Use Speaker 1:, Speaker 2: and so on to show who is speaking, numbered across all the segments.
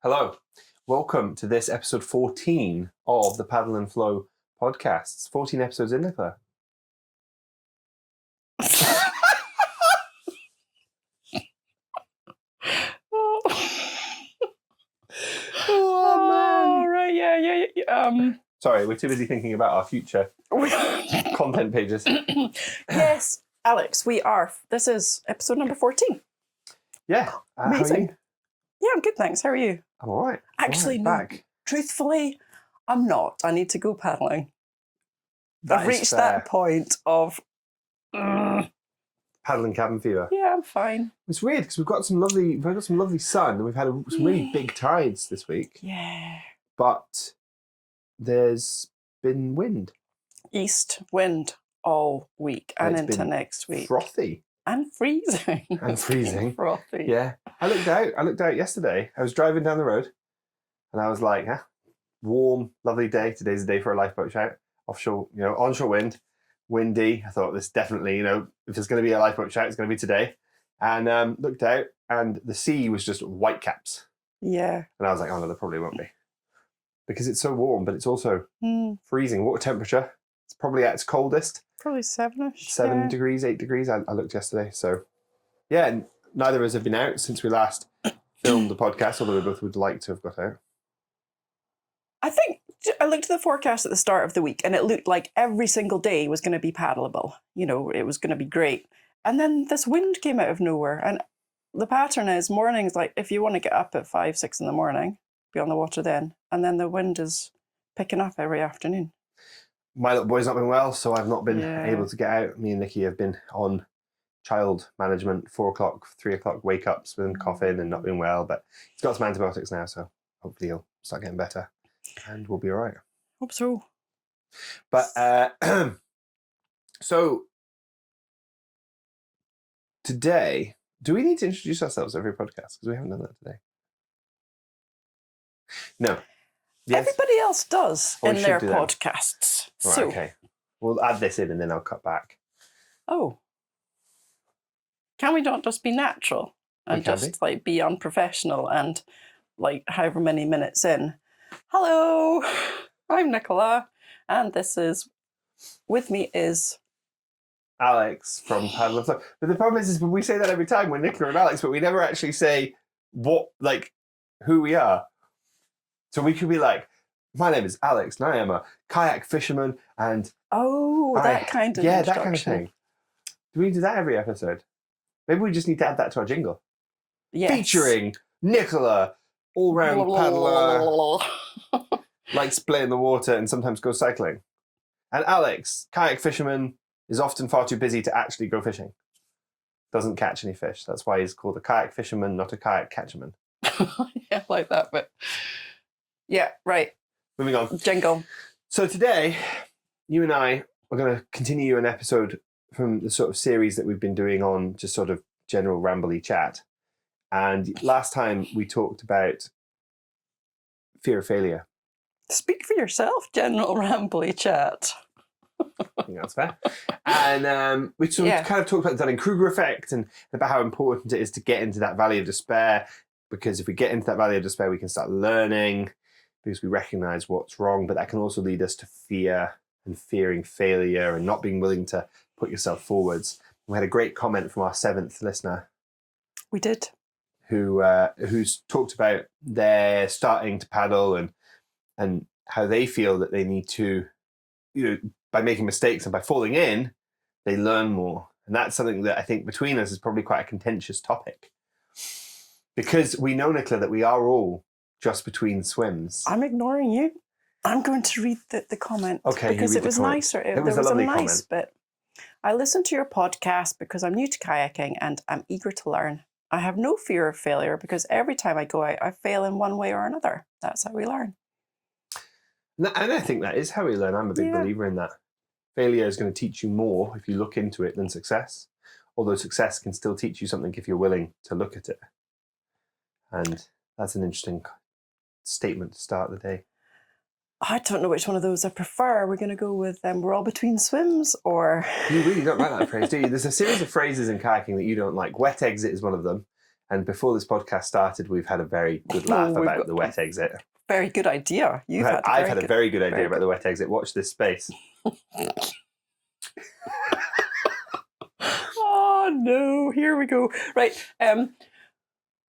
Speaker 1: Hello, welcome to this episode 14 of the Paddle and Flow podcasts. 14 episodes in, Nicola.
Speaker 2: Oh, right, yeah.
Speaker 1: Sorry, we're too busy thinking about our future content pages.
Speaker 2: Yes, Alex, we are. This is episode number 14.
Speaker 1: Yeah.
Speaker 2: Amazing.
Speaker 1: How are you?
Speaker 2: Yeah, I'm good, thanks. How are you?
Speaker 1: I'm all right.
Speaker 2: Actually,
Speaker 1: all
Speaker 2: no.
Speaker 1: right, back.
Speaker 2: Truthfully, I'm not. I need to go paddling.
Speaker 1: That
Speaker 2: I've
Speaker 1: is
Speaker 2: reached
Speaker 1: fair.
Speaker 2: that point of...
Speaker 1: Paddling cabin fever.
Speaker 2: Yeah, I'm fine.
Speaker 1: It's weird because we've got some lovely sun and we've had some really big tides this week.
Speaker 2: Yeah.
Speaker 1: But there's been wind.
Speaker 2: East wind all week and
Speaker 1: it's
Speaker 2: into
Speaker 1: been
Speaker 2: next week.
Speaker 1: Frothy.
Speaker 2: And freezing.
Speaker 1: And freezing.
Speaker 2: Frothy.
Speaker 1: Yeah. I looked out yesterday. I was driving down the road and I was like, warm, lovely day. Today's the day for a lifeboat shout. Offshore, onshore wind, windy. I thought this definitely, if there's going to be a lifeboat shout, it's going to be today. And looked out and the sea was just white caps.
Speaker 2: Yeah.
Speaker 1: And I was like, oh no, there probably won't be. Because it's so warm, but it's also freezing. Water temperature, it's probably at its coldest.
Speaker 2: Probably 7-ish.
Speaker 1: 7 degrees, 8 degrees. I looked yesterday. So, yeah, and neither of us have been out since we last filmed the podcast, although we both would like to have got out.
Speaker 2: I think I looked at the forecast at the start of the week and it looked like every single day was going to be paddleable. It was going to be great. And then this wind came out of nowhere. And the pattern is mornings, like if you want to get up at 5, 6 in the morning, be on the water then. And then the wind is picking up every afternoon.
Speaker 1: My little boy's not been well, so I've not been able to get out. Me and Nikki have been on child management, 4 o'clock, 3 o'clock wake-ups with him coughing and not being well. But he's got some antibiotics now, so hopefully he'll start getting better. And we'll be all right.
Speaker 2: Hope so.
Speaker 1: But, so, today, do we need to introduce ourselves every podcast? Because we haven't done that today. No. Yes?
Speaker 2: Everybody else does in their podcasts.
Speaker 1: Right,
Speaker 2: so,
Speaker 1: okay. We'll add this in and then I'll cut back.
Speaker 2: Oh. Can we not just be natural and just be unprofessional and however many minutes in? Hello, I'm Nicola, and with me is
Speaker 1: Alex from Paddle and Flow. But the problem is we say that every time, we're Nicola and Alex, but we never actually say who we are. So we could be like, my name is Alex, and I am a kayak fisherman, and
Speaker 2: that kind of
Speaker 1: that kind of thing. Do we do that every episode? Maybe we just need to add that to our jingle.
Speaker 2: Yes.
Speaker 1: Featuring Nicola, all-round paddler, likes to play in the water and sometimes go cycling. And Alex, kayak fisherman, is often far too busy to actually go fishing. Doesn't catch any fish. That's why he's called a kayak fisherman, not a kayak catcherman.
Speaker 2: Yeah, like that, but... Yeah, right.
Speaker 1: Moving on.
Speaker 2: Jingle.
Speaker 1: So today, you and I are going to continue an episode from the sort of series that we've been doing on just sort of general rambly chat. And last time we talked about fear of failure.
Speaker 2: Speak for yourself, general rambly chat.
Speaker 1: I think that's fair. And we kind of talked about the Dunning-Kruger effect and about how important it is to get into that valley of despair. Because if we get into that valley of despair, we can start learning because we recognize what's wrong. But that can also lead us to fear and fearing failure and not being willing to put yourself forwards. We had a great comment from our 7th listener.
Speaker 2: We did.
Speaker 1: Who's talked about their starting to paddle and how they feel that they need to, by making mistakes and by falling in, they learn more. And that's something that I think between us is probably quite a contentious topic. Because we know, Nicola, that we are all just between swims.
Speaker 2: I'm ignoring you. I'm going to read the comment.
Speaker 1: Okay,
Speaker 2: because it was nicer.
Speaker 1: It was a lovely comment.
Speaker 2: Bit. I listen to your podcast because I'm new to kayaking and I'm eager to learn. I have no fear of failure because every time I go out, I fail in one way or another. That's how we learn.
Speaker 1: And I think that is how we learn. I'm a big believer in that. Failure is going to teach you more if you look into it than success. Although success can still teach you something if you're willing to look at it. And that's an interesting statement to start the day.
Speaker 2: I don't know which one of those I prefer. We're going to go with we're all between swims, or...
Speaker 1: You really don't like that phrase, do you? There's a series of phrases in kayaking that you don't like. Wet exit is one of them. And before this podcast started, we've had a very good laugh about the wet exit.
Speaker 2: Very good idea.
Speaker 1: I've had a very good idea about the wet exit. Watch this space.
Speaker 2: Oh no, here we go. Right.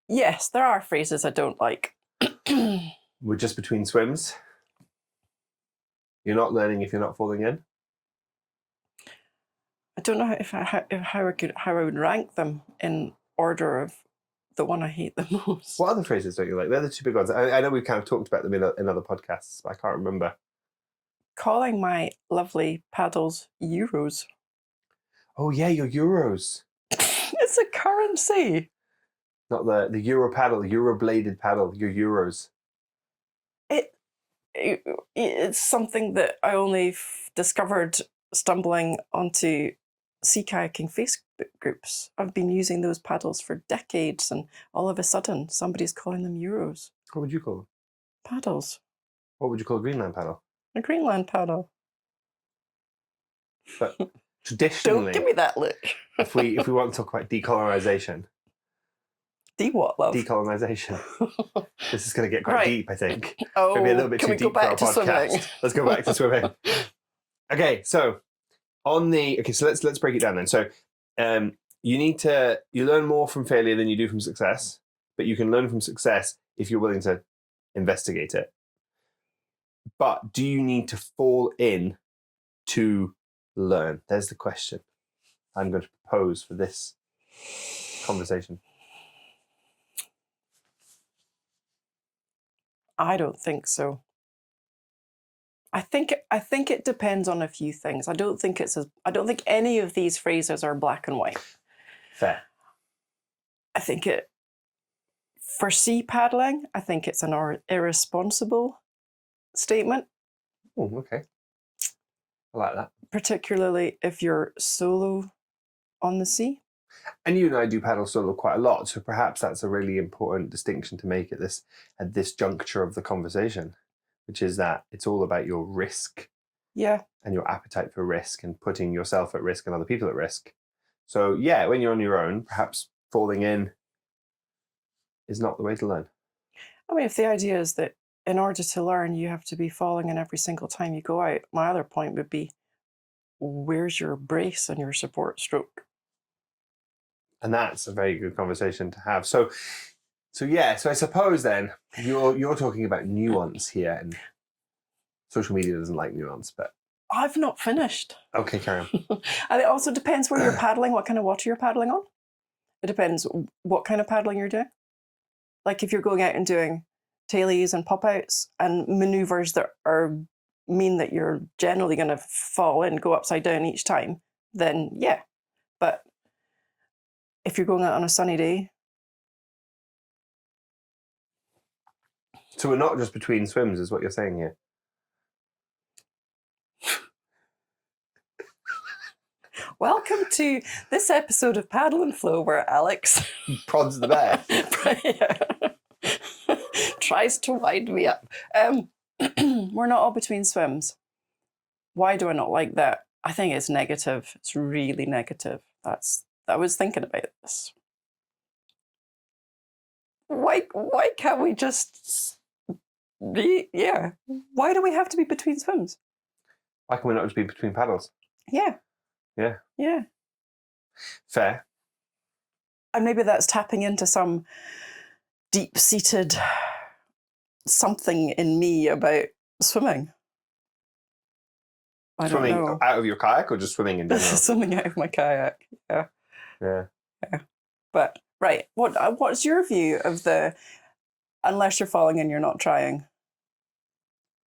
Speaker 2: Yes, there are phrases I don't like.
Speaker 1: We're just between swims. You're not learning if you're not falling in.
Speaker 2: I don't know how I would rank them in order of the one I hate the most.
Speaker 1: What other phrases don't you like? They're the two big ones. I know we've kind of talked about them in other podcasts, but I can't remember.
Speaker 2: Calling my lovely paddles euros.
Speaker 1: Oh yeah, your euros.
Speaker 2: It's a currency.
Speaker 1: Not the euro paddle, euro bladed paddle, your euros.
Speaker 2: It's something that I only discovered stumbling onto sea kayaking Facebook groups. I've been using those paddles for decades, and all of a sudden somebody's calling them euros.
Speaker 1: What would you call them?
Speaker 2: Paddles.
Speaker 1: What would you call a Greenland paddle?
Speaker 2: A Greenland paddle.
Speaker 1: But traditionally,
Speaker 2: Don't give me that look.
Speaker 1: if we want to talk about decolonisation.
Speaker 2: What, love?
Speaker 1: Decolonisation. This is going to get quite deep, I think.
Speaker 2: Oh,
Speaker 1: maybe a little bit
Speaker 2: can
Speaker 1: too
Speaker 2: we go
Speaker 1: deep for
Speaker 2: back
Speaker 1: our
Speaker 2: to
Speaker 1: podcast.
Speaker 2: swimming?
Speaker 1: Let's go back to swimming. Okay, so let's break it down then. So you learn more from failure than you do from success, but you can learn from success if you're willing to investigate it. But do you need to fall in to learn? There's the question I'm going to propose for this conversation.
Speaker 2: I don't think so. I think it depends on a few things. I don't think any of these phrases are black and white.
Speaker 1: Fair.
Speaker 2: I think for sea paddling, I think it's an irresponsible statement.
Speaker 1: Oh, okay. I like that.
Speaker 2: Particularly if you're solo on the sea.
Speaker 1: And you and I do paddle solo quite a lot, so perhaps that's a really important distinction to make at this juncture of the conversation, which is that it's all about your risk, and your appetite for risk, and putting yourself at risk and other people at risk. So yeah, when you're on your own, perhaps falling in is not the way to learn.
Speaker 2: I mean, if the idea is that in order to learn, you have to be falling in every single time you go out, my other point would be, where's your brace and your support stroke?
Speaker 1: And that's a very good conversation to have. So I suppose then you're talking about nuance here, and social media doesn't like nuance, but
Speaker 2: I've not finished.
Speaker 1: Okay, carry on.
Speaker 2: And it also depends where you're paddling, what kind of water you're paddling on. It depends what kind of paddling you're doing. Like if you're going out and doing tailies and pop-outs and maneuvers that mean that you're generally going to fall in, go upside down each time, then yeah. But if you're going out on a sunny day.
Speaker 1: So we're not just between swims, is what you're saying here?
Speaker 2: Welcome to this episode of Paddle and Flow, where Alex
Speaker 1: prods the bear.
Speaker 2: Tries to wind me up. We're not all between swims. Why do I not like that? I think it's negative. It's really negative. I was thinking about this. Why can't we just be, why do we have to be between swims?
Speaker 1: Why can we not just be between paddles?
Speaker 2: Yeah.
Speaker 1: Yeah.
Speaker 2: Yeah.
Speaker 1: Fair.
Speaker 2: And maybe that's tapping into some deep-seated something in me about swimming. I don't know.
Speaker 1: Swimming out of your kayak or just swimming in general?
Speaker 2: Swimming out of my kayak, yeah.
Speaker 1: Yeah.
Speaker 2: But, right, what's your view of the unless you're falling in, you're not trying?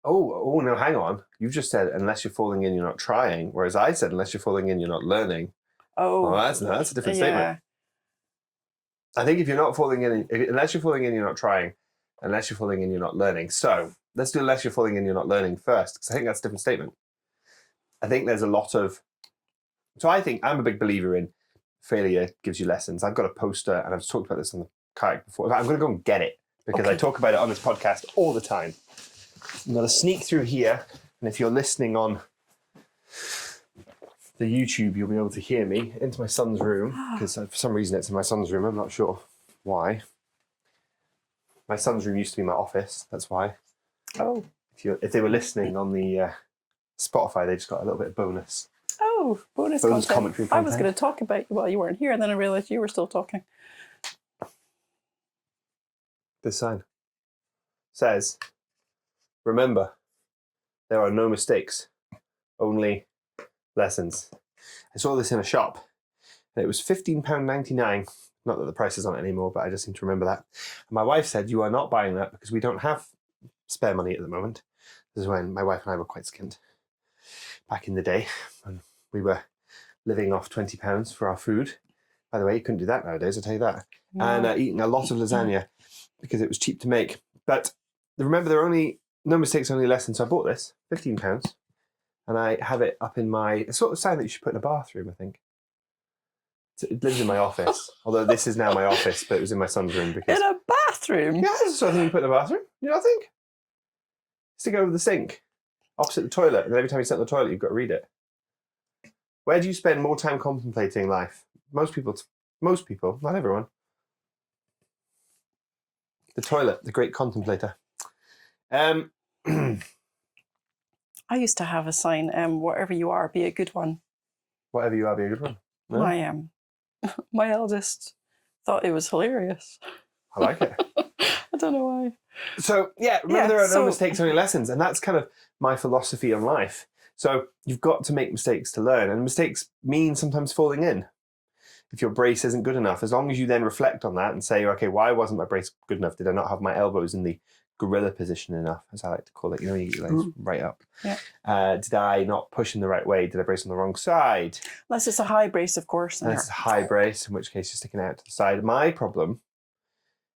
Speaker 1: Oh, no, hang on. You've just said unless you're falling in, you're not trying, whereas I said unless you're falling in, you're not learning.
Speaker 2: Oh.
Speaker 1: Well, that's a different statement. I think if you're not falling in, unless you're falling in, you're not trying. Unless you're falling in, you're not learning. So let's do unless you're falling in, you're not learning first, because I think that's a different statement. I think there's a lot of... So I think I'm a big believer in failure gives you lessons. I've got a poster, and I've talked about this on the kayak before. I'm going to go and get it, because I talk about it on this podcast all the time. I'm going to sneak through here, and if you're listening on the YouTube, you'll be able to hear me into my son's room, because for some reason it's in my son's room. I'm not sure why. My son's room used to be my office. That's why.
Speaker 2: Oh.
Speaker 1: If they were listening on the Spotify, they just got a little bit of bonus.
Speaker 2: Oh, bonus
Speaker 1: commentary content.
Speaker 2: I was going to talk about you while you weren't here, and then I realised you were still talking.
Speaker 1: This sign says, remember, there are no mistakes, only lessons. I saw this in a shop, and it was £15.99. Not that the price is on it anymore, but I just seem to remember that. And my wife said, you are not buying that because we don't have spare money at the moment. This is when my wife and I were quite skint. Back in the day, when we were living off £20 for our food. By the way, you couldn't do that nowadays, I'll tell you that.
Speaker 2: No.
Speaker 1: And eating a lot of lasagna because it was cheap to make. But remember, there are only no mistakes, only lessons. So I bought this, £15, and I have it up in my sort of sign that you should put in a bathroom, I think. It lives in my office, although this is now my office, but it was in my son's room because
Speaker 2: in a bathroom.
Speaker 1: yeah, that's the sort of thing you put in a bathroom. You don't think? Stick it over the sink, opposite the toilet, and every time you sit on the toilet, you've got to read it. Where do you spend more time contemplating life? Most people, not everyone. The toilet, the great contemplator.
Speaker 2: I used to have a sign, whatever you are, be a good one.
Speaker 1: Whatever you are, be a good one. No?
Speaker 2: My eldest thought it was hilarious.
Speaker 1: I like it.
Speaker 2: I don't know why.
Speaker 1: So, yeah, remember there are no mistakes, only lessons. And that's kind of my philosophy on life. So you've got to make mistakes to learn. And mistakes mean sometimes falling in. If your brace isn't good enough, as long as you then reflect on that and say, okay, why wasn't my brace good enough? Did I not have my elbows in the gorilla position enough, as I like to call it? You know, you get your legs right up.
Speaker 2: Yeah.
Speaker 1: Did I not push in the right way? Did I brace on the wrong side?
Speaker 2: Unless it's a high brace, of course.
Speaker 1: Unless it's a high brace, in which case you're sticking out to the side. My problem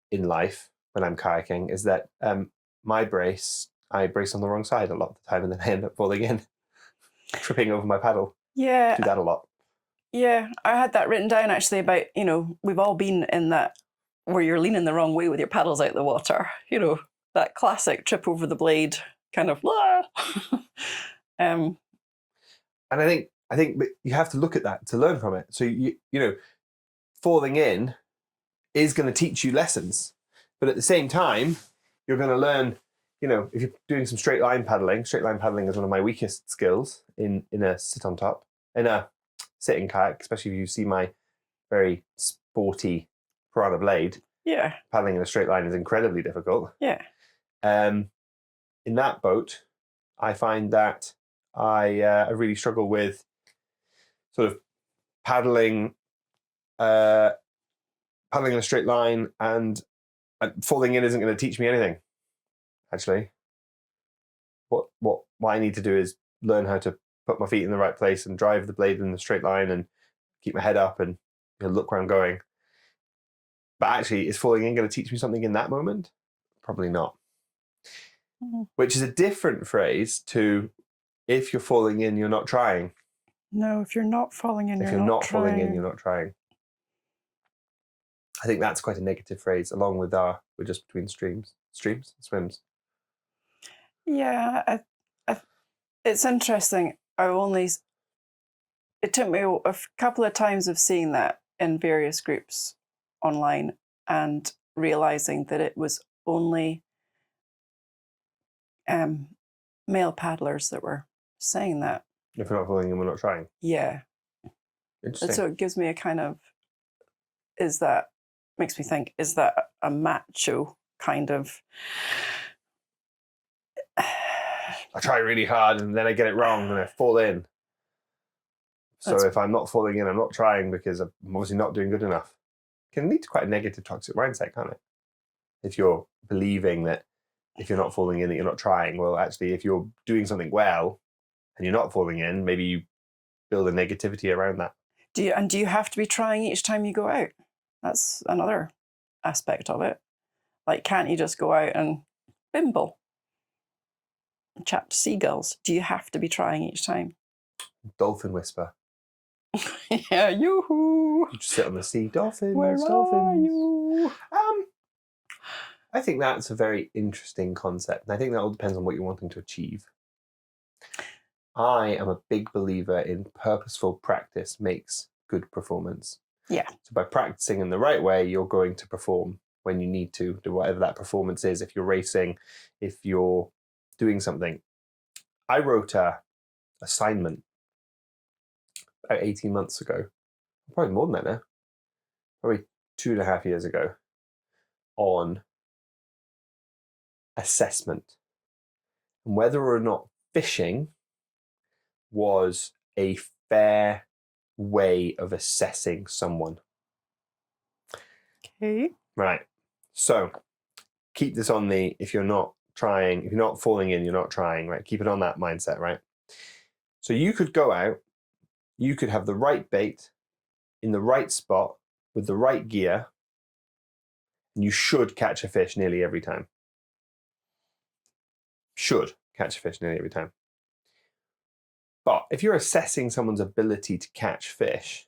Speaker 1: in life when I'm kayaking is that I brace on the wrong side a lot of the time, and then I end up falling in, tripping over my paddle.
Speaker 2: Yeah.
Speaker 1: Do that a lot.
Speaker 2: Yeah, I had that written down actually about, we've all been in that where you're leaning the wrong way with your paddles out the water. That classic trip over the blade kind of.
Speaker 1: And I think you have to look at that to learn from it. So falling in is going to teach you lessons, but at the same time, you're going to learn. If you're doing some straight line paddling is one of my weakest skills in a sitting kayak, especially if you see my very sporty piranha blade.
Speaker 2: Yeah.
Speaker 1: Paddling in a straight line is incredibly difficult.
Speaker 2: Yeah.
Speaker 1: In that boat, I find that I really struggle with sort of paddling in a straight line, and falling in isn't going to teach me anything. Actually, what I need to do is learn how to put my feet in the right place and drive the blade in the straight line and keep my head up and look where I'm going. But actually, is falling in going to teach me something in that moment? Probably not. Mm-hmm. Which is a different phrase to if you're falling in, you're not trying.
Speaker 2: No, if you're not falling in,
Speaker 1: you're not falling in, you're not trying. I think that's quite a negative phrase, along with we're just between swims.
Speaker 2: Yeah, it's interesting. It took me a couple of times of seeing that in various groups online and realizing that it was only male paddlers that were saying that.
Speaker 1: If we're not falling in, we're not trying.
Speaker 2: Yeah.
Speaker 1: Interesting.
Speaker 2: And so it gives me a kind of, makes me think, is that a macho kind of...
Speaker 1: I try really hard and then I get it wrong and I fall in. So if I'm not falling in, I'm not trying because I'm obviously not doing good enough. It can lead to quite a negative, toxic mindset, can't it? If you're believing that if you're not falling in, that you're not trying. Well, actually, if you're doing something well and you're not falling in, maybe you build a negativity around that. Do
Speaker 2: you have to be trying each time you go out? That's another aspect of it. Like, can't you just go out and bimble? Chat to seagulls. Do you have to be trying each time?
Speaker 1: Dolphin whisper.
Speaker 2: Yeah, yoo-hoo.
Speaker 1: You just sit on the sea. Dolphins,
Speaker 2: Where
Speaker 1: dolphins.
Speaker 2: Are you?
Speaker 1: I think that's a very interesting concept. And I think that all depends on what you're wanting to achieve. I am a big believer in purposeful practice makes good performance.
Speaker 2: Yeah.
Speaker 1: So by practicing in the right way, you're going to perform when you need to do whatever that performance is. If you're racing, if you're doing something. I wrote a assignment about 18 months ago, probably more than that now, probably 2.5 years ago, on assessment and whether or not fishing was a fair way of assessing someone.
Speaker 2: Okay.
Speaker 1: Right. So keep this on the, if you're not falling in, you're not trying, right? Keep it on that mindset, right? So you could go out, you could have the right bait in the right spot with the right gear, and you should catch a fish nearly every time. Should catch a fish nearly every time. But if you're assessing someone's ability to catch fish,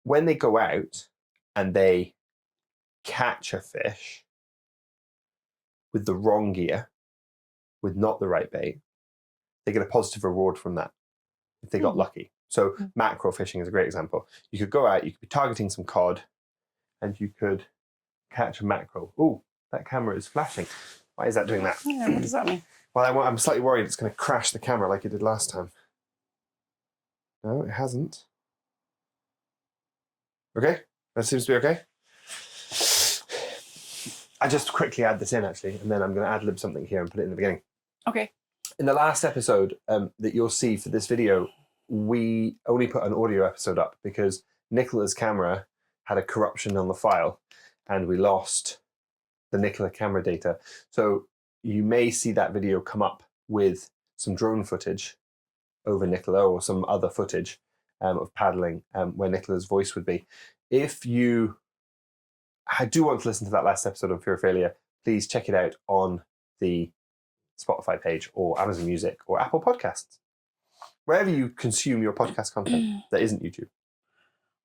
Speaker 1: when they go out and they catch a fish with the wrong gear, with not the right bait, they get a positive reward from that if they got lucky. So mackerel fishing is a great example. You could go out, you could be targeting some cod, and you could catch a mackerel. Oh, that camera is flashing. Why is that doing that?
Speaker 2: Yeah, what does that mean?
Speaker 1: Well, I'm slightly worried it's going to crash the camera like it did last time. No, it hasn't. Okay, that seems to be okay. I just quickly add this in actually, and then I'm going to ad-lib something here and put it in the beginning.
Speaker 2: Okay.
Speaker 1: In the last episode that you'll see for this video, we only put an audio episode up because Nicola's camera had a corruption on the file and we lost the Nicola camera data. So you may see that video come up with some drone footage over Nicola or some other footage of paddling where Nicola's voice would be. If you do want to listen to that last episode of Fear of Failure, please check it out on the Spotify page or Amazon Music or Apple Podcasts. Wherever you consume your podcast content that isn't YouTube.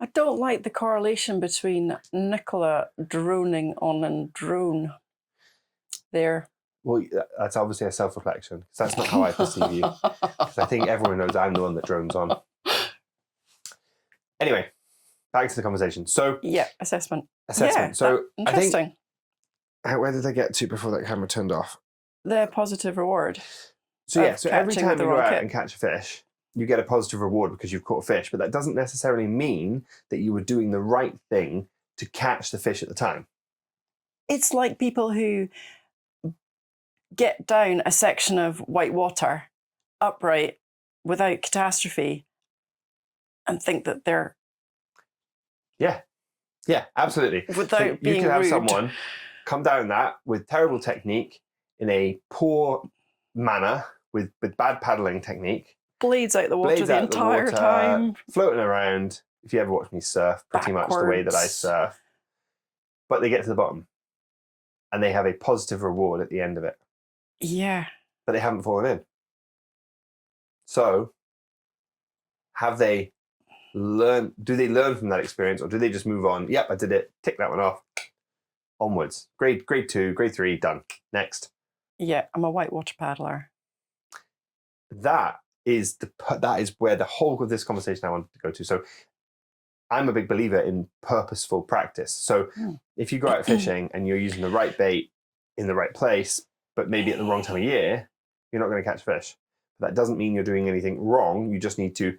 Speaker 2: I don't like the correlation between Nicola droning on and drone there.
Speaker 1: Well, that's obviously a self-reflection because that's not how I perceive you. Because I think everyone knows I'm the one that drones on. Anyway, back to the conversation. So
Speaker 2: yeah, assessment.
Speaker 1: Yeah, so
Speaker 2: interesting.
Speaker 1: I think, where did I get to before that camera turned off?
Speaker 2: The positive reward.
Speaker 1: So yeah, so every time you go out and catch a fish, you get a positive reward because you've caught a fish, but that doesn't necessarily mean that you were doing the right thing to catch the fish at the time.
Speaker 2: It's like people who get down a section of white water upright without catastrophe and think that they're...
Speaker 1: Yeah, absolutely.
Speaker 2: Without being
Speaker 1: you can have
Speaker 2: rude.
Speaker 1: someone come down that with terrible technique in a poor manner with bad paddling technique.
Speaker 2: Blades out the water the entire time.
Speaker 1: Floating around. If you ever watch me surf, pretty much the way that I surf. But they get to the bottom and they have a positive reward at the end of it.
Speaker 2: Yeah.
Speaker 1: But they haven't fallen in. So, have they learned? Do they learn from that experience or do they just move on? Yep, I did it. Tick that one off. Onwards. Grade 2, grade 3, done. Next.
Speaker 2: Yeah, I'm a whitewater paddler.
Speaker 1: That is where the whole of this conversation I wanted to go to. So I'm a big believer in purposeful practice. So if you go out fishing and you're using the right bait in the right place, but maybe at the wrong time of year, you're not going to catch fish. But that doesn't mean you're doing anything wrong. You just need to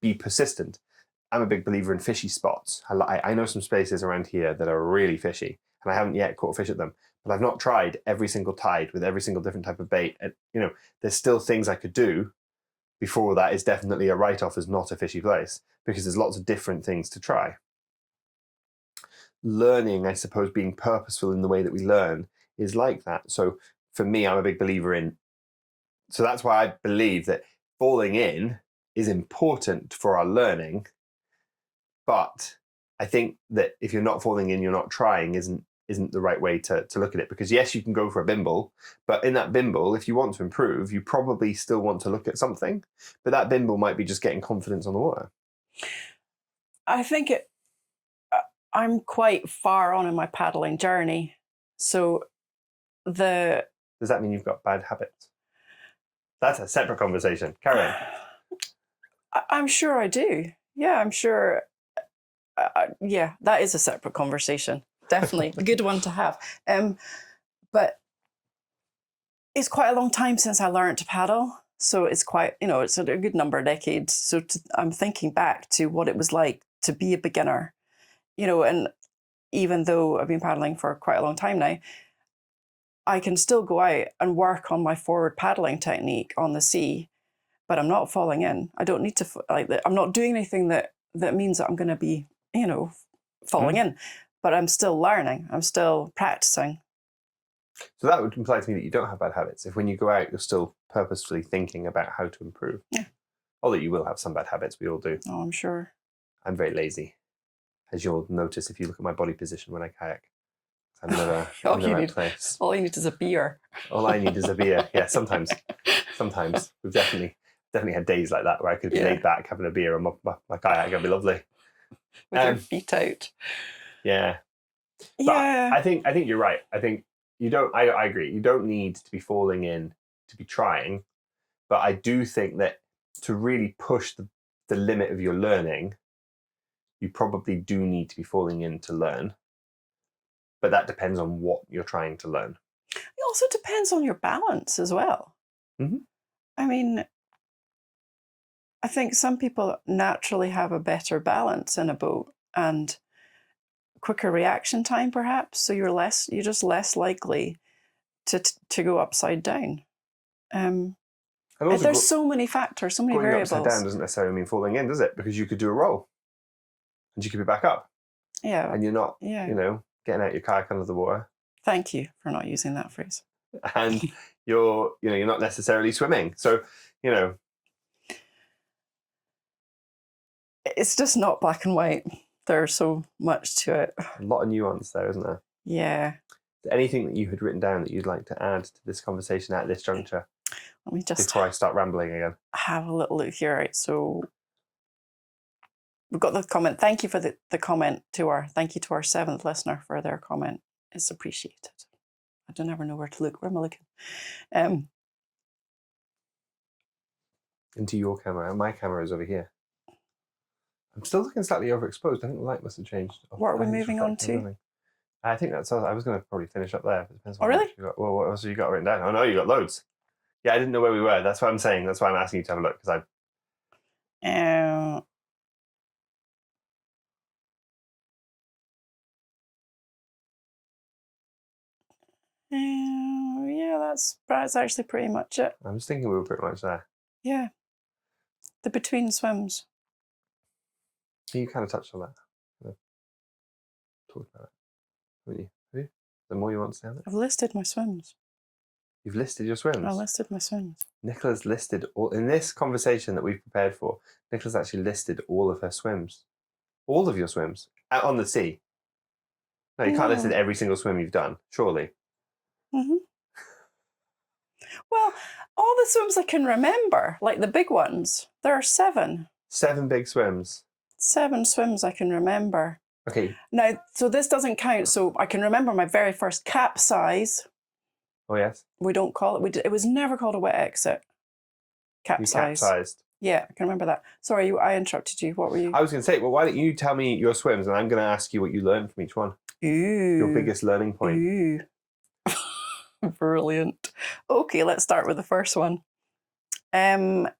Speaker 1: be persistent. I'm a big believer in fishy spots. I know some spaces around here that are really fishy, and I haven't yet caught fish at them. But I've not tried every single tide with every single different type of bait. And, there's still things I could do before that is definitely a write-off as not a fishy place, because there's lots of different things to try. Learning, I suppose, being purposeful in the way that we learn is like that. So for me, I'm a big believer in, so that's why I believe that falling in is important for our learning. But I think that if you're not falling in, you're not trying isn't the right way to look at it. Because yes, you can go for a bimble, but in that bimble, if you want to improve, you probably still want to look at something. But that bimble might be just getting confidence on the water.
Speaker 2: I think I'm quite far on in my paddling journey. So
Speaker 1: Does that mean you've got bad habits? That's a separate conversation. Carry on.
Speaker 2: I'm sure I do. Yeah, I'm sure. Yeah, that is a separate conversation. Definitely a good one to have. But it's quite a long time since I learned to paddle. So it's quite, it's a good number of decades. So I'm thinking back to what it was like to be a beginner, and even though I've been paddling for quite a long time now, I can still go out and work on my forward paddling technique on the sea, but I'm not falling in. I don't need to, I'm not doing anything that means that I'm going to be, falling in, but I'm still learning. I'm still practicing.
Speaker 1: So that would imply to me that you don't have bad habits. If when you go out, you're still purposefully thinking about how to improve.
Speaker 2: Yeah.
Speaker 1: Although you will have some bad habits, we all do.
Speaker 2: Oh, I'm sure.
Speaker 1: I'm very lazy, as you'll notice if you look at my body position when I kayak. I'm never in the right place.
Speaker 2: All you need is a beer.
Speaker 1: All I need is a beer. Yeah, sometimes. We've definitely had days like that where I could be laid back having a beer on my kayak. It'd be lovely.
Speaker 2: With your feet out.
Speaker 1: Yeah. But
Speaker 2: Yeah.
Speaker 1: I think you're right. I think you don't. I agree. You don't need to be falling in to be trying, but I do think that to really push the limit of your learning, you probably do need to be falling in to learn. But that depends on what you're trying to learn.
Speaker 2: It also depends on your balance as well.
Speaker 1: Mm-hmm.
Speaker 2: I mean, I think some people naturally have a better balance in a boat and quicker reaction time, perhaps. So you're just less likely to go upside down. And there's so many factors, so many variables.
Speaker 1: Going upside down doesn't necessarily mean falling in, does it? Because you could do a roll, and you could be back up.
Speaker 2: Yeah.
Speaker 1: And you're not, getting out your kayak under the water.
Speaker 2: Thank you for not using that phrase.
Speaker 1: And you're not necessarily swimming. So,
Speaker 2: it's just not black and white. There's so much to it.
Speaker 1: A lot of nuance there, isn't there?
Speaker 2: Yeah.
Speaker 1: Anything that you had written down that you'd like to add to this conversation at this juncture?
Speaker 2: Let me just
Speaker 1: before I start rambling again.
Speaker 2: Have a little look here. Right, so we've got the comment. Thank you for the comment thank you to our 7th listener for their comment. It's appreciated. I don't ever know where to look. Where am I looking?
Speaker 1: Into your camera. My camera is over here. I'm still looking slightly overexposed. I think the light must have changed.
Speaker 2: What are we moving on to?
Speaker 1: I think that's all. I was going to probably finish up there. It depends on
Speaker 2: really?
Speaker 1: Well, what else have you got written down? Oh, no, you got loads. Yeah, I didn't know where we were. That's what I'm saying. That's why I'm asking you to have a look. Because
Speaker 2: yeah, that's actually pretty much it.
Speaker 1: I'm just thinking we were pretty much there.
Speaker 2: Yeah. The between swims.
Speaker 1: You kind of touched on that. Talked about it. Haven't you? Have you? The more you want to say on it?
Speaker 2: I've listed my swims.
Speaker 1: You've listed your swims?
Speaker 2: I listed my swims.
Speaker 1: Nicola's listed all, in this conversation that we've prepared for, Nicola's actually listed all of her swims. All of your swims. Out on the sea. No, you can't list every single swim you've done, surely.
Speaker 2: Mm-hmm. Well, all the swims I can remember, like the big ones, there are 7.
Speaker 1: 7 big swims. 7
Speaker 2: swims I can remember.
Speaker 1: Okay.
Speaker 2: Now, so this doesn't count. So I can remember my very first capsize.
Speaker 1: Oh, yes.
Speaker 2: We don't call it. It was never called a wet exit. Capsize.
Speaker 1: You capsized.
Speaker 2: Yeah, I can remember that. Sorry, I interrupted you. What were you?
Speaker 1: I was going to say, well, why don't you tell me your swims and I'm going to ask you what you learned from each one.
Speaker 2: Ooh.
Speaker 1: Your biggest learning point.
Speaker 2: Ooh. Brilliant. Okay, let's start with the first one. Grantley,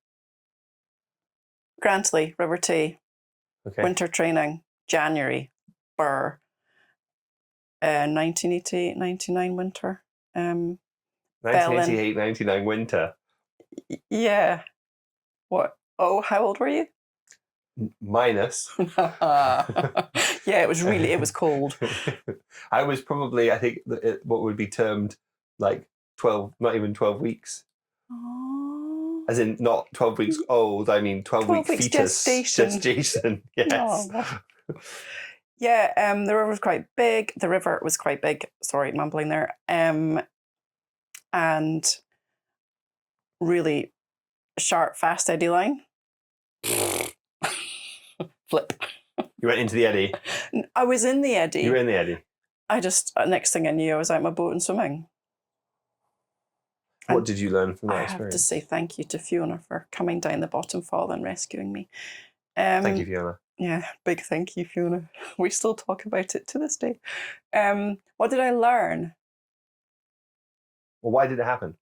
Speaker 2: River Tay.
Speaker 1: Okay.
Speaker 2: Winter training, January. Burr. 1988, 99 winter.
Speaker 1: 1988, 99 winter.
Speaker 2: Yeah. What? Oh, how old were you?
Speaker 1: Minus.
Speaker 2: Yeah, it was cold.
Speaker 1: I was probably, I think, what would be termed like 12, not even 12 weeks.
Speaker 2: Oh.
Speaker 1: As in, not 12 weeks old, I mean 12-week fetus. Gestation. Yes.
Speaker 2: Oh. Yeah, the river was quite big. The river was quite big. Sorry, mumbling there. And really sharp, fast eddy line. Flip.
Speaker 1: You went into the eddy?
Speaker 2: I was in the eddy.
Speaker 1: You were in the eddy?
Speaker 2: I just, next thing I knew, I was out my boat and swimming.
Speaker 1: What did you learn from that
Speaker 2: experience? I have
Speaker 1: experience?
Speaker 2: to say thank you to Fiona for coming down the bottom fall and rescuing me.
Speaker 1: Thank you, Fiona.
Speaker 2: Yeah, big thank you, Fiona. We still talk about it to this day. What did I learn?
Speaker 1: Well, why did it happen?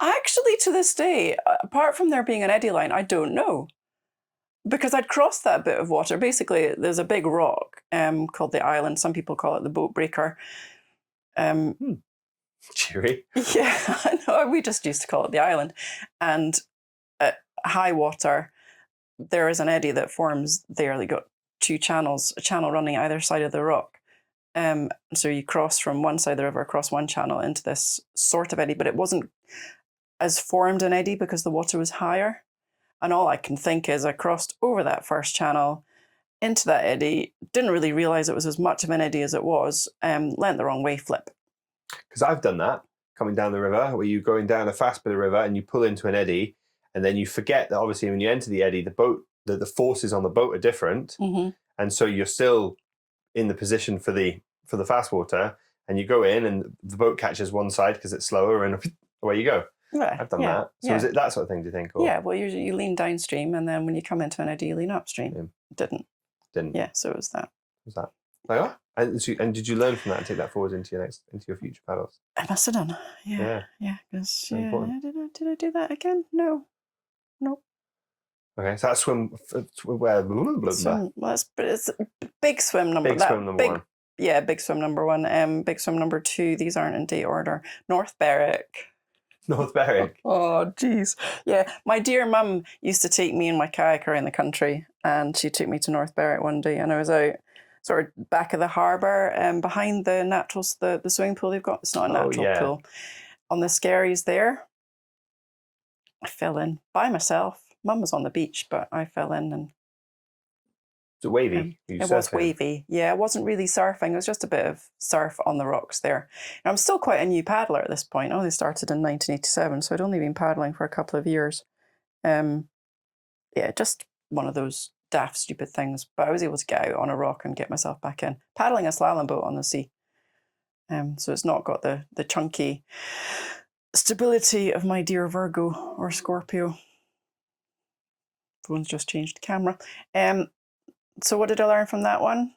Speaker 2: Actually, to this day, apart from there being an eddy line, I don't know. Because I'd crossed that bit of water. Basically, there's a big rock called the island. Some people call it the boat breaker.
Speaker 1: Cheery.
Speaker 2: Yeah, I know. We just used to call it the island. And at high water, there is an eddy that forms there. They got two channels, a channel running either side of the rock. So you cross from one side of the river across one channel into this sort of eddy, but it wasn't as formed an eddy because the water was higher. And all I can think is I crossed over that first channel into that eddy, didn't really realise it was as much of an eddy as it was, went the wrong way, flip.
Speaker 1: Because I've done that, coming down the river, where you're going down a fast bit of river and you pull into an eddy, and then you forget that obviously when you enter the eddy, the boat, the forces on the boat are different, and so you're still in the position for the fast water, and you go in and the boat catches one side because it's slower, and away you go.
Speaker 2: Yeah,
Speaker 1: I've done that. So is it that sort of thing, do you think? Or?
Speaker 2: Yeah, well, usually you lean downstream, and then when you come into an eddy, you lean upstream. Didn't. Yeah, so it was that.
Speaker 1: Was that? Oh, and did you learn from that and take that forward into your future paddles?
Speaker 2: I must have done. Yeah. Because did I do that again? No.
Speaker 1: Okay, so that's swim where?
Speaker 2: Swim, well, it's a big swim number.
Speaker 1: Big swim number one.
Speaker 2: Yeah, big swim number one. Big swim number two. These aren't in date order. North Berwick.
Speaker 1: North Berwick.
Speaker 2: Oh, geez. Yeah, my dear mum used to take me and my kayak around the country, and she took me to North Berwick one day, and I was out sort of back of the harbour, behind the naturals, the swimming pool they've got. It's not a natural pool. On the skerries there, I fell in by myself. Mum was on the beach, but I fell in and...
Speaker 1: Was it wavy?
Speaker 2: It was wavy. Yeah, it wasn't really surfing. It was just a bit of surf on the rocks there. And I'm still quite a new paddler at this point. I only started in 1987, so I'd only been paddling for a couple of years. Yeah, just one of those daft, stupid things. But I was able to get out on a rock and get myself back in. Paddling a slalom boat on the sea. So it's not got the chunky stability of my dear Virgo or Scorpio. Phone's just changed the camera. So what did I learn from that one?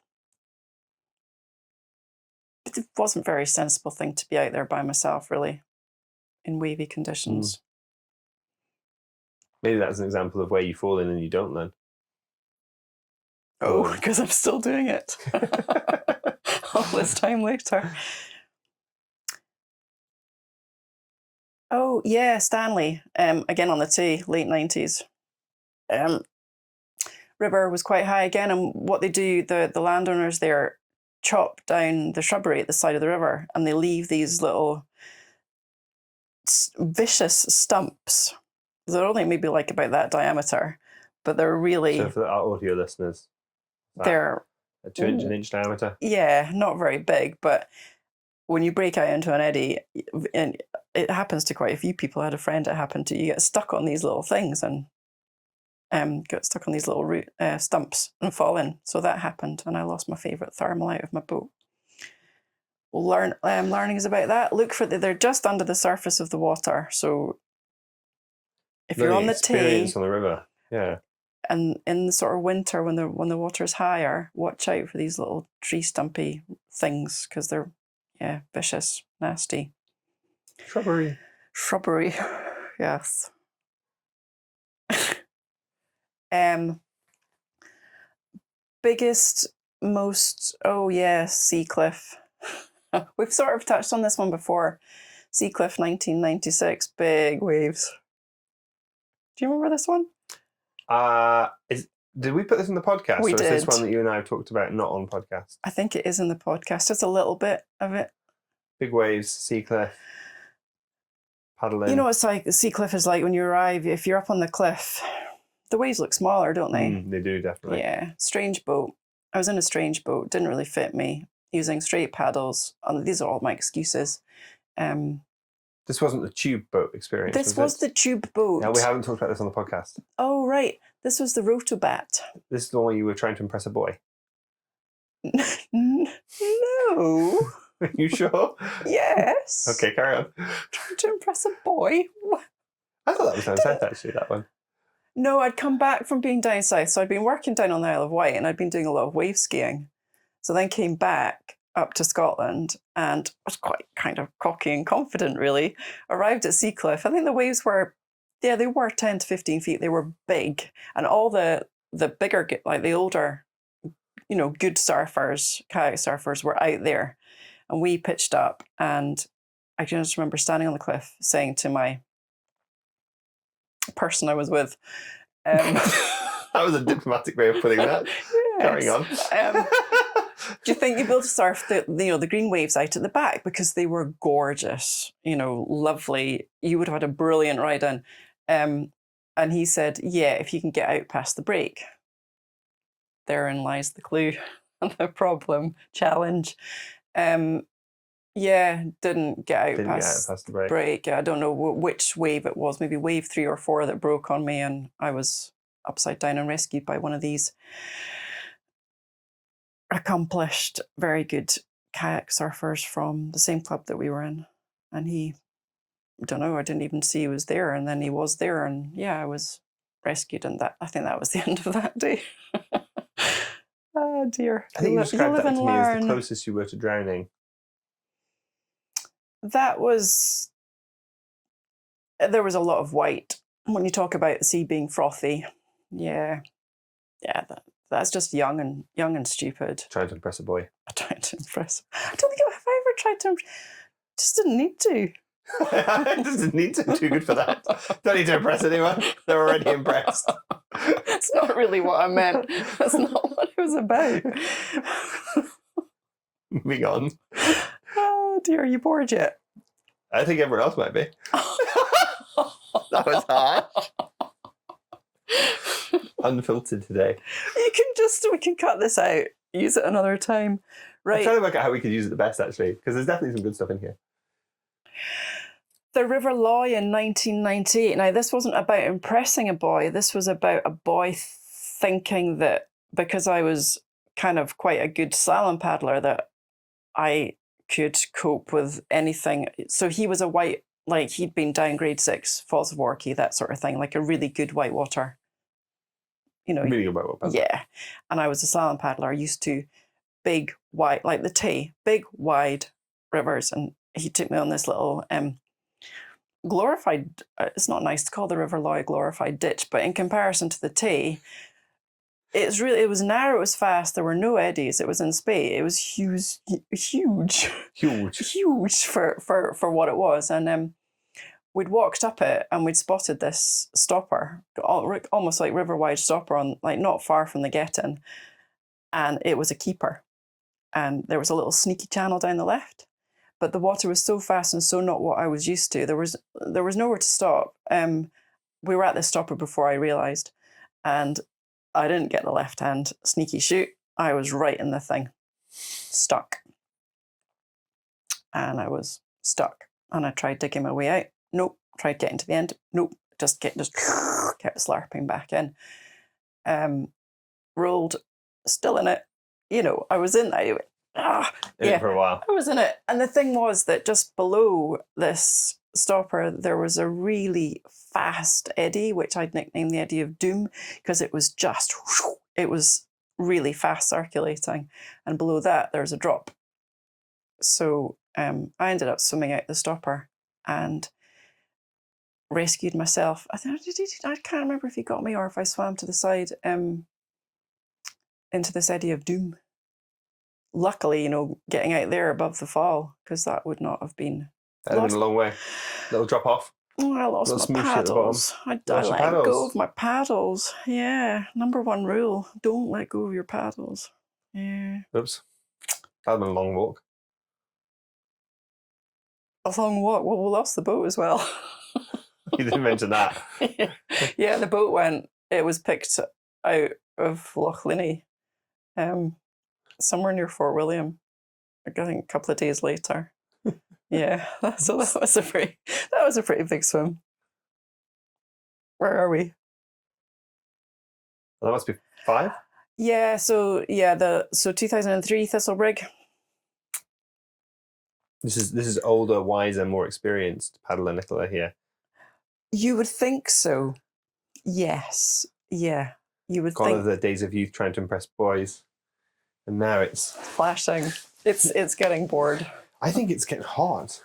Speaker 2: It wasn't a very sensible thing to be out there by myself, really, in wavy conditions.
Speaker 1: Maybe that's an example of where you fall in and you don't learn.
Speaker 2: Oh, because I'm still doing it. All this time later. Oh, yeah, Stanley. Again on the Tay, late 90s. River was quite high again, and what they do, the landowners there chop down the shrubbery at the side of the river, and they leave these little vicious stumps. They're only maybe like about that diameter, but they're really...
Speaker 1: So for our audio listeners,
Speaker 2: they're
Speaker 1: a 2-inch diameter?
Speaker 2: Yeah, not very big, but when you break out into an eddy, and it happens to quite a few people, I had a friend it happened to, you get stuck on these little things and got stuck on these little stumps and fall in. So that happened, and I lost my favourite thermal out of my boat. Learnings about that. Look for they're just under the surface of the water. So if you're on the Tay
Speaker 1: on the river, yeah,
Speaker 2: and in the sort of winter when the water is higher, watch out for these little tree stumpy things because they're vicious, nasty.
Speaker 1: Shrubbery,
Speaker 2: yes. Biggest, most, sea cliff. We've sort of touched on this one before. Sea cliff 1996, big waves. Do you remember this one?
Speaker 1: Did we put this in the podcast?
Speaker 2: We
Speaker 1: or
Speaker 2: did.
Speaker 1: Is this one that you and I have talked about not on podcast?
Speaker 2: I think it is in the podcast, just a little bit of it.
Speaker 1: Big waves, sea cliff, paddling.
Speaker 2: You know, it's like, the sea cliff is like when you arrive, if you're up on the cliff, the waves look smaller, don't they?
Speaker 1: They do, definitely.
Speaker 2: Yeah, strange boat. I was in a strange boat, didn't really fit me, using straight paddles. These are all my excuses.
Speaker 1: This wasn't the tube boat experience.
Speaker 2: This was the tube boat.
Speaker 1: Yeah, we haven't talked about this on the podcast.
Speaker 2: Oh, right. This was the Rotobat.
Speaker 1: This is the one you were trying to impress a boy.
Speaker 2: No.
Speaker 1: Are you sure?
Speaker 2: Yes.
Speaker 1: Okay, carry on.
Speaker 2: Trying to impress a boy?
Speaker 1: I thought that was nice, actually, that one.
Speaker 2: No, I'd come back from being down south. So I'd been working down on the Isle of Wight and I'd been doing a lot of wave skiing. So then came back up to Scotland and was quite kind of cocky and confident, really. Arrived at Seacliff. I think the waves were, yeah, they were 10 to 15 feet. They were big. And all the bigger, like the older, good surfers, kayak surfers were out there. And we pitched up and I just remember standing on the cliff saying to my person I was with,
Speaker 1: that was a diplomatic way of putting that. Yes. Carrying on.
Speaker 2: Do you think you'd be able to surf the green waves out at the back? Because they were gorgeous, lovely. You would have had a brilliant ride in. And he said, yeah, if you can get out past the break. Therein lies the clue and the problem, challenge. Yeah, didn't get out past the break. I don't know which wave it was, maybe wave 3 or 4 that broke on me, and I was upside down and rescued by one of these accomplished, very good kayak surfers from the same club that we were in. And he, I don't know, I didn't even see he was there, and then he was there, and yeah, I was rescued, and I think that was the end of that day. Oh dear.
Speaker 1: I think you described that to me as the closest you were to drowning.
Speaker 2: There was a lot of white when you talk about the sea being frothy. Yeah, that's just young and stupid.
Speaker 1: Trying to impress a boy.
Speaker 2: I tried to impress. I don't think have I ever tried to. Just didn't need to.
Speaker 1: I just didn't need to. Too good for that. Don't need to impress anyone. They're already impressed.
Speaker 2: That's not really what I meant. That's not what it was about.
Speaker 1: Moving on.
Speaker 2: Oh dear, are you bored yet?
Speaker 1: I think everyone else might be. That was harsh. Unfiltered today.
Speaker 2: We can cut this out. Use it another time. Right.
Speaker 1: I'm trying to work out how we could use it the best, actually, because there's definitely some good stuff in here.
Speaker 2: The River Loy in 1998. Now, this wasn't about impressing a boy. This was about a boy thinking that because I was kind of quite a good slalom paddler that I could cope with anything. So he was a white, like he'd been down grade 6, Falls of Orkney, that sort of thing, like a really good whitewater.
Speaker 1: Really good whitewater paddler.
Speaker 2: Yeah. And I was a slalom paddler. I used to big, wide, like the Tay, big, wide rivers. And he took me on this little glorified, it's not nice to call the River Loy a glorified ditch, but in comparison to the Tay, it was narrow, it was fast, there were no eddies, it was in spate, it was huge for what it was. And we'd walked up it and we'd spotted this stopper, almost like river-wide stopper on, like not far from the get-in, and it was a keeper. And there was a little sneaky channel down the left, but the water was so fast and so not what I was used to. There was nowhere to stop. We were at this stopper before I realised, and I didn't get the left-hand sneaky shoot. I was right in the thing, stuck. And I was stuck. And I tried digging my way out. Nope. Tried getting to the end. Nope. Just kept slurping back in. Rolled, still in it. I was in there.
Speaker 1: In it for a while.
Speaker 2: I was in it. And the thing was that just below this stopper, there was a really fast eddy, which I'd nicknamed the Eddy of Doom, because it was really fast circulating. And below that, there's a drop. So I ended up swimming out the stopper and rescued myself. I can't remember if he got me or if I swam to the side into this Eddy of Doom. Luckily, getting out there above the fall, because that would not have been...
Speaker 1: That would have been a long way. Little drop off.
Speaker 2: Oh, I lost my paddles. I let go of my paddles. Yeah, number 1 rule, don't let go of your paddles. Yeah.
Speaker 1: Oops. That would have been a long walk.
Speaker 2: A long walk? Well, we lost the boat as well.
Speaker 1: You didn't mention that.
Speaker 2: Yeah, the boat it was picked out of Loch Linney, somewhere near Fort William, I think a couple of days later. Yeah, so that was a pretty big swim. Where are we?
Speaker 1: Well, that must be 5.
Speaker 2: Yeah, so 2003 Thistlebrig.
Speaker 1: This is older, wiser, more experienced paddler Nicola here.
Speaker 2: You would think so. Yes. Yeah. You would
Speaker 1: Gone
Speaker 2: think
Speaker 1: are the days of youth trying to impress boys. And now it's
Speaker 2: flashing. It's getting bored.
Speaker 1: I think it's getting hot.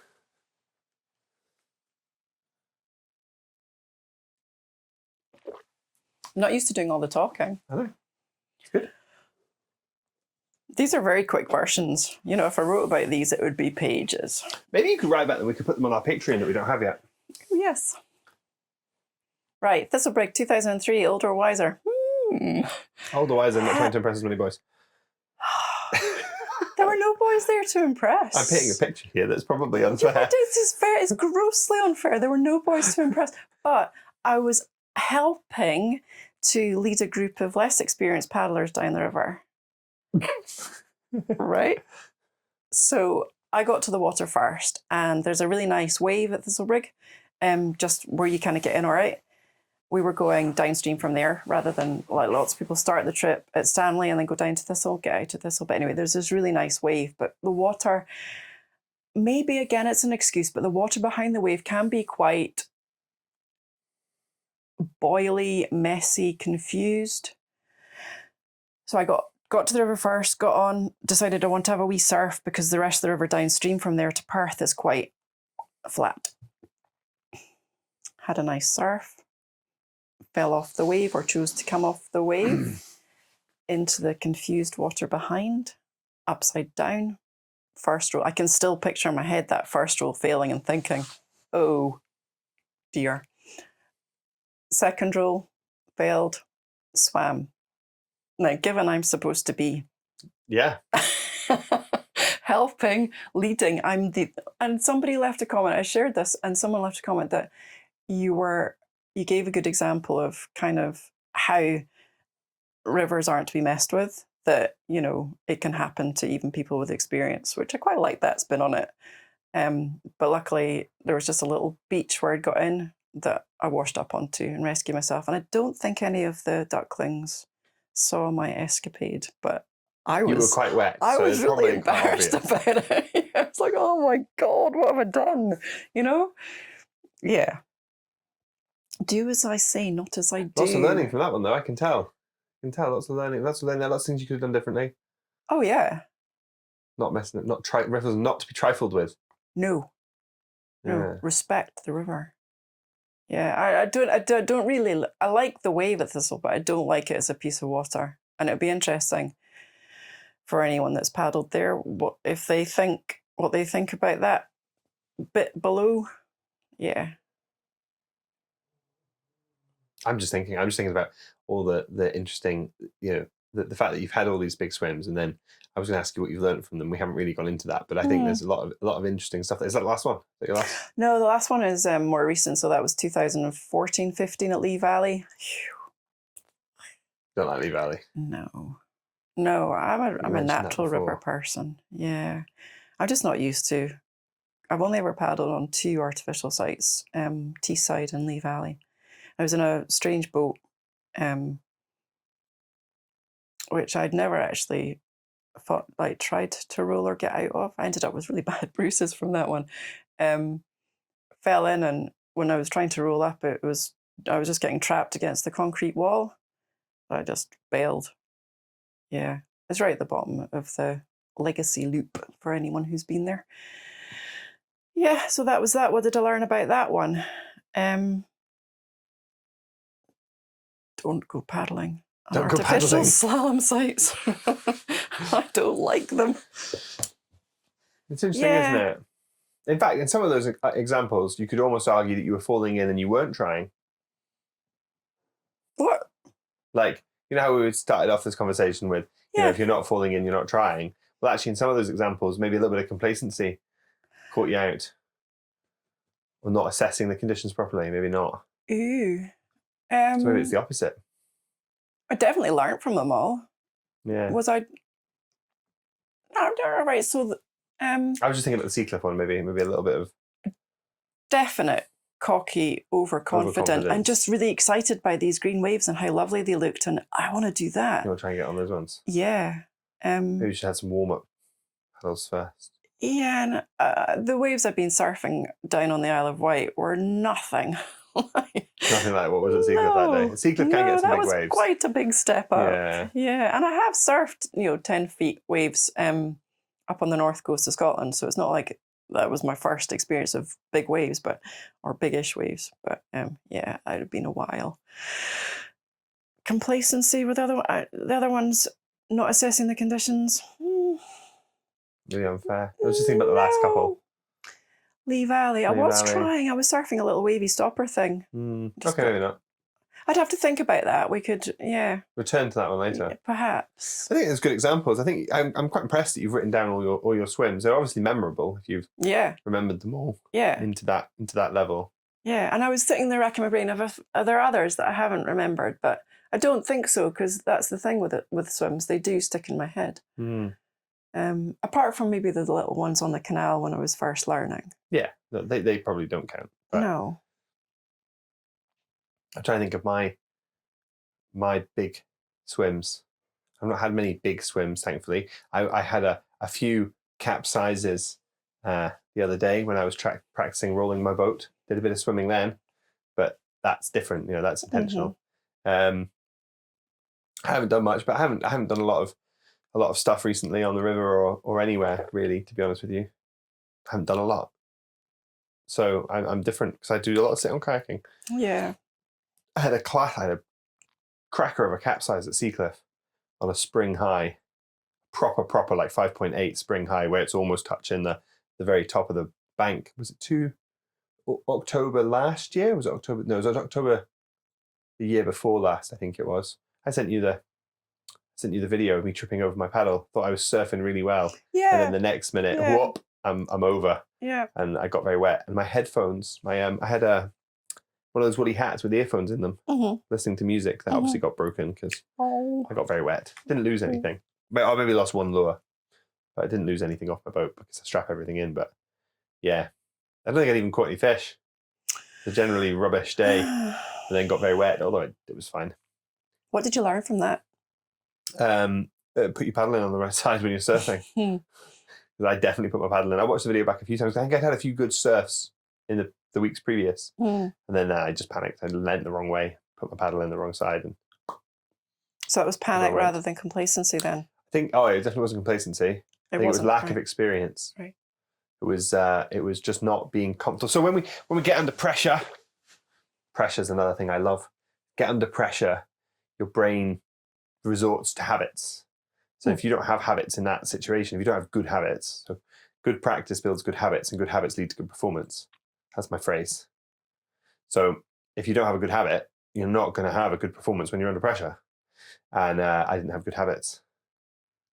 Speaker 2: I'm not used to doing all the talking.
Speaker 1: I know. It's good.
Speaker 2: These are very quick versions. You know, if I wrote about these, it would be pages.
Speaker 1: Maybe you could write about them. We could put them on our Patreon that we don't have yet.
Speaker 2: Yes. Right. Thistlebrig 2003, older or wiser?
Speaker 1: Older, wiser, not trying to impress as many boys.
Speaker 2: There were no boys there to impress.
Speaker 1: I'm painting a picture here that's probably unfair.
Speaker 2: It's grossly unfair. There were no boys to impress. But I was helping to lead a group of less experienced paddlers down the river. Right? So I got to the water first, and there's a really nice wave at Thistlebrig, just where you kind of get in all right. We were going downstream from there rather than like lots of people start the trip at Stanley and then go down to Thistle, get out to Thistle. But anyway, there's this really nice wave, but the water, maybe again, it's an excuse, but the water behind the wave can be quite boily, messy, confused. So I got to the river first, got on, decided I want to have a wee surf because the rest of the river downstream from there to Perth is quite flat. Had a nice surf. Fell off the wave or chose to come off the wave into the confused water behind, upside down. First roll. I can still picture in my head that first roll failing and thinking, oh dear. Second roll, failed, swam. Now, given I'm supposed to be helping, leading, and somebody left a comment, I shared this, and someone left a comment that you gave a good example of kind of how rivers aren't to be messed with, that, you know, it can happen to even people with experience, which I quite like that spin on it. But luckily there was just a little beach where I'd got in that I washed up onto and rescued myself. And I don't think any of the ducklings saw my escapade, but you were
Speaker 1: quite wet.
Speaker 2: I was really embarrassed about it. I was like, oh my God, what have I done? You know? Yeah. Do as I say, not as I do.
Speaker 1: Lots of learning from that one, though. I can tell. Lots of learning. Lots of things you could have done differently.
Speaker 2: Oh yeah.
Speaker 1: Not messing it. Rivers not to be trifled with.
Speaker 2: No.
Speaker 1: Yeah.
Speaker 2: Respect the river. Yeah, I don't really. I like the wave at Thistle, but I don't like it as a piece of water. And it'd be interesting for anyone that's paddled there, what they think about that bit below. Yeah.
Speaker 1: I'm just thinking about all the interesting, you know, the fact that you've had all these big swims, and then I was going to ask you what you've learned from them. We haven't really gone into that, but I think there's a lot of interesting stuff. Is that the last one? Is that your last?
Speaker 2: No, the last one is more recent. So that was 2014-15 at Lee Valley.
Speaker 1: Don't like Lee Valley.
Speaker 2: No, I'm a natural river person. Yeah, I'm just not used to. I've only ever paddled on 2 artificial sites, Teesside and Lee Valley. I was in a strange boat, which I'd never actually tried to roll or get out of. I ended up with really bad bruises from that one. Fell in, and when I was trying to roll up, I was just getting trapped against the concrete wall. I just bailed. Yeah, it's right at the bottom of the Legacy Loop for anyone who's been there. Yeah, so that was that. What did I learn about that one? Don't go paddling.
Speaker 1: Don't go
Speaker 2: Artificial
Speaker 1: paddling.
Speaker 2: slalom sites. I don't like them.
Speaker 1: It's interesting, isn't it? In fact, in some of those examples, you could almost argue that you were falling in and you weren't trying.
Speaker 2: What?
Speaker 1: Like, you know how we started off this conversation with, you know, if you're not falling in, you're not trying. Well, actually, in some of those examples, maybe a little bit of complacency caught you out. Or not assessing the conditions properly, maybe not.
Speaker 2: Ooh.
Speaker 1: So maybe it's the opposite.
Speaker 2: I definitely learned from them all.
Speaker 1: Yeah.
Speaker 2: Was I? No, right. So,
Speaker 1: I was just thinking about the Sea Cliff one, maybe a little bit of
Speaker 2: definite cocky, overconfident, and just really excited by these green waves and how lovely they looked, and I want to do that.
Speaker 1: You want to try and get on those ones?
Speaker 2: Yeah.
Speaker 1: Maybe you should have some warm-up paddles first.
Speaker 2: Yeah, and the waves I've been surfing down on the Isle of Wight were nothing
Speaker 1: Nothing like what was at Seacliff that day. Seacliff can get some
Speaker 2: that
Speaker 1: big
Speaker 2: was
Speaker 1: waves.
Speaker 2: quite a big step up.
Speaker 1: Yeah.
Speaker 2: Yeah, and I have surfed, 10 feet waves up on the north coast of Scotland, so it's not like that was my first experience of big waves, or big-ish waves. But yeah, it had been a while. Complacency with the other ones, not assessing the conditions.
Speaker 1: Really unfair. I was just thinking about the last couple.
Speaker 2: Lee Valley. I
Speaker 1: Lee
Speaker 2: was
Speaker 1: Valley.
Speaker 2: trying. I was surfing a little wavy stopper thing.
Speaker 1: Okay, maybe not.
Speaker 2: I'd have to think about that. We could,
Speaker 1: return to that one later.
Speaker 2: Yeah, perhaps.
Speaker 1: I think there's good examples. I think I'm quite impressed that you've written down all your swims. They're obviously memorable if you've remembered them all.
Speaker 2: Yeah.
Speaker 1: Into that level.
Speaker 2: Yeah, and I was thinking the rack in my brain of are there others that I haven't remembered, but I don't think so, because that's the thing with swims. They do stick in my head. Apart from maybe the little ones on the canal when I was first learning.
Speaker 1: Yeah, they probably don't count. But
Speaker 2: No.
Speaker 1: I'm trying to think of my big swims. I've not had many big swims, thankfully. I had a few capsizes the other day when I was practicing rolling my boat. Did a bit of swimming then, but that's different. That's intentional. I haven't done much, but I haven't done a lot of stuff recently on the river or anywhere really. To be honest with you, I haven't done a lot. So I'm different because I do a lot of sit-on kayaking.
Speaker 2: Yeah.
Speaker 1: I had a cracker of a capsize at Seacliff on a spring high, proper like 5.8 spring high, where it's almost touching the very top of the bank. Was it October last year? Was it October? No, it was October the year before last, I think it was. I sent you the video of me tripping over my paddle. Thought I was surfing really well.
Speaker 2: Yeah.
Speaker 1: And then the next minute, whoop, I'm over.
Speaker 2: Yeah.
Speaker 1: And I got very wet. And my headphones, I had one of those woolly hats with earphones in them, listening to music. That obviously got broken because I got very wet. Didn't lose anything. I maybe lost one lure, but I didn't lose anything off my boat because I strap everything in. But yeah, I don't think I'd even caught any fish. It's a generally rubbish day, and then got very wet, although it was fine.
Speaker 2: What did you learn from that?
Speaker 1: Put your paddle in on the right side when you're surfing. I definitely put my paddle in. I watched the video back a few times. I think I'd had a few good surfs in the weeks previous. And then I just panicked. I leant the wrong way, put my paddle in the wrong side.
Speaker 2: So it was panic rather than complacency then?
Speaker 1: I think, it definitely wasn't complacency. I think it was lack of experience.
Speaker 2: Right.
Speaker 1: It was just not being comfortable. So when we get under pressure, pressure's another thing I love. Get under pressure, your brain resorts to habits. So if you don't have habits in that situation, if you don't have good habits, so good practice builds good habits, and good habits lead to good performance. That's my phrase. So if you don't have a good habit, you're not going to have a good performance when you're under pressure. And I didn't have good habits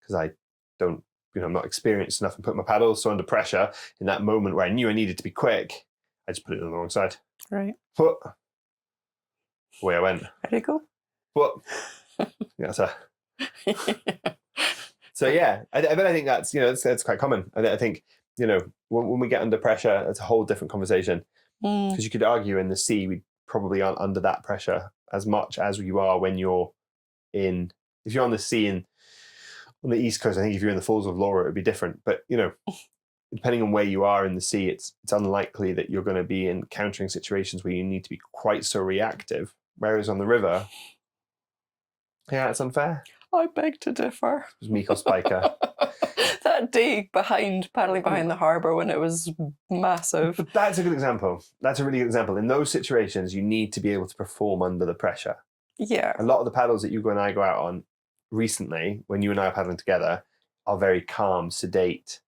Speaker 1: because I don't, I'm not experienced enough in putting my paddles. So under pressure, in that moment where I knew I needed to be quick, I just put it on the wrong side.
Speaker 2: Right.
Speaker 1: Foot. Away I went.
Speaker 2: There you go.
Speaker 1: Foot. So yeah, I think that's that's quite common. I think when we get under pressure, it's a whole different conversation because you could argue in the sea we probably aren't under that pressure as much as you are when you're if you're on the sea and on the East Coast. I think if you're in the Falls of Laura, it would be different. But depending on where you are in the sea, it's unlikely that you're going to be encountering situations where you need to be quite so reactive. Whereas on the river, yeah, it's unfair.
Speaker 2: I beg to differ.
Speaker 1: It was Nicola Spiker.
Speaker 2: That day paddling behind the harbour when it was massive.
Speaker 1: But that's a good example. That's a really good example. In those situations, you need to be able to perform under the pressure.
Speaker 2: Yeah.
Speaker 1: A lot of the paddles that you and I go out on recently, when you and I are paddling together, are very calm, sedate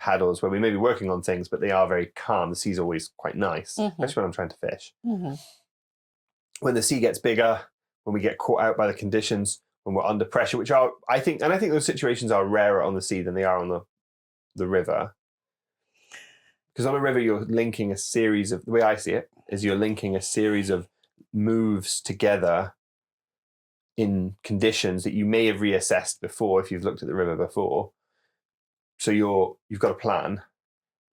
Speaker 1: paddles where we may be working on things, but they are very calm. The sea's always quite nice, especially when I'm trying to fish. When the sea gets bigger, when we get caught out by the conditions, when we're under pressure, which are, I think those situations are rarer on the sea than they are on the river. Because on a river, you're linking a series of, the way I see it, is you're linking a series of moves together in conditions that you may have reassessed before if you've looked at the river before. So you've got a plan,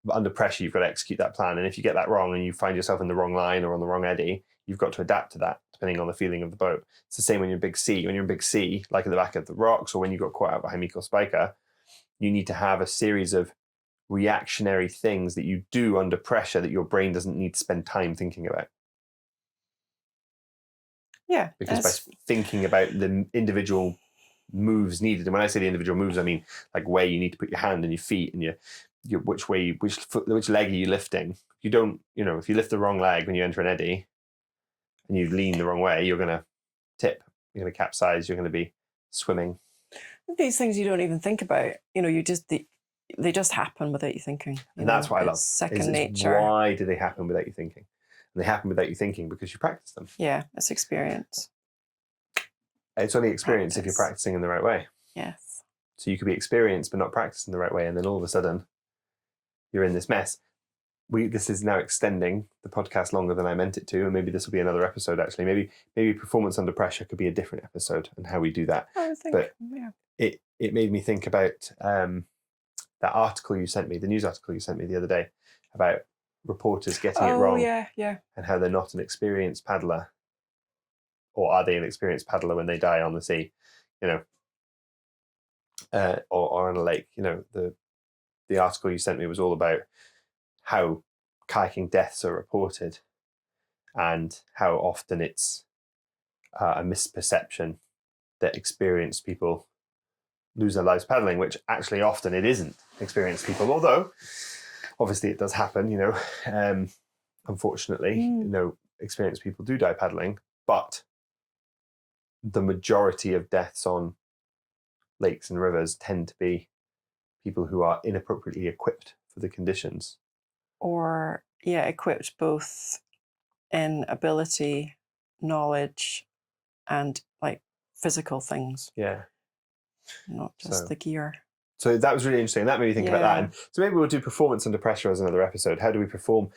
Speaker 1: but under pressure, you've got to execute that plan. And if you get that wrong and you find yourself in the wrong line or on the wrong eddy, you've got to adapt to that depending on the feeling of the boat. It's the same when you're in big sea. When you're in big sea, like at the back of the rocks, or when you got caught out behind Nicola Spiker, you need to have a series of reactionary things that you do under pressure that your brain doesn't need to spend time thinking about.
Speaker 2: Yeah.
Speaker 1: Because by thinking about the individual moves needed, and when I say the individual moves, I mean like where you need to put your hand and your feet and your which leg are you lifting. You don't, if you lift the wrong leg when you enter an eddy and you lean the wrong way, you're going to tip, you're going to capsize, you're going to be swimming.
Speaker 2: These things you don't even think about, they just happen without you thinking.
Speaker 1: And that's what I love.
Speaker 2: Second nature.
Speaker 1: Why do they happen without you thinking? And they happen without you thinking because you practice them.
Speaker 2: Yeah, it's experience.
Speaker 1: It's only experience if you're practicing in the right way.
Speaker 2: Yes.
Speaker 1: So you could be experienced but not practicing the right way, and then all of a sudden you're in this mess. This is now extending the podcast longer than I meant it to, and maybe this will be another episode actually. Maybe performance under pressure could be a different episode and how we do that.
Speaker 2: I would think,
Speaker 1: but it made me think about that article you sent me, the news article you sent me the other day about reporters getting it wrong.
Speaker 2: Yeah.
Speaker 1: And how they're not an experienced paddler. Or are they an experienced paddler when they die on the sea, or on a lake? The article you sent me was all about how kayaking deaths are reported and how often it's a misperception that experienced people lose their lives paddling, which actually often it isn't experienced people, although obviously it does happen, unfortunately, experienced people do die paddling, but the majority of deaths on lakes and rivers tend to be people who are inappropriately equipped for the conditions.
Speaker 2: Or, equipped both in ability, knowledge, and like physical things.
Speaker 1: Yeah.
Speaker 2: Not just the gear.
Speaker 1: So that was really interesting. That made me think about that. And so maybe we'll do performance under pressure as another episode. How do we perform?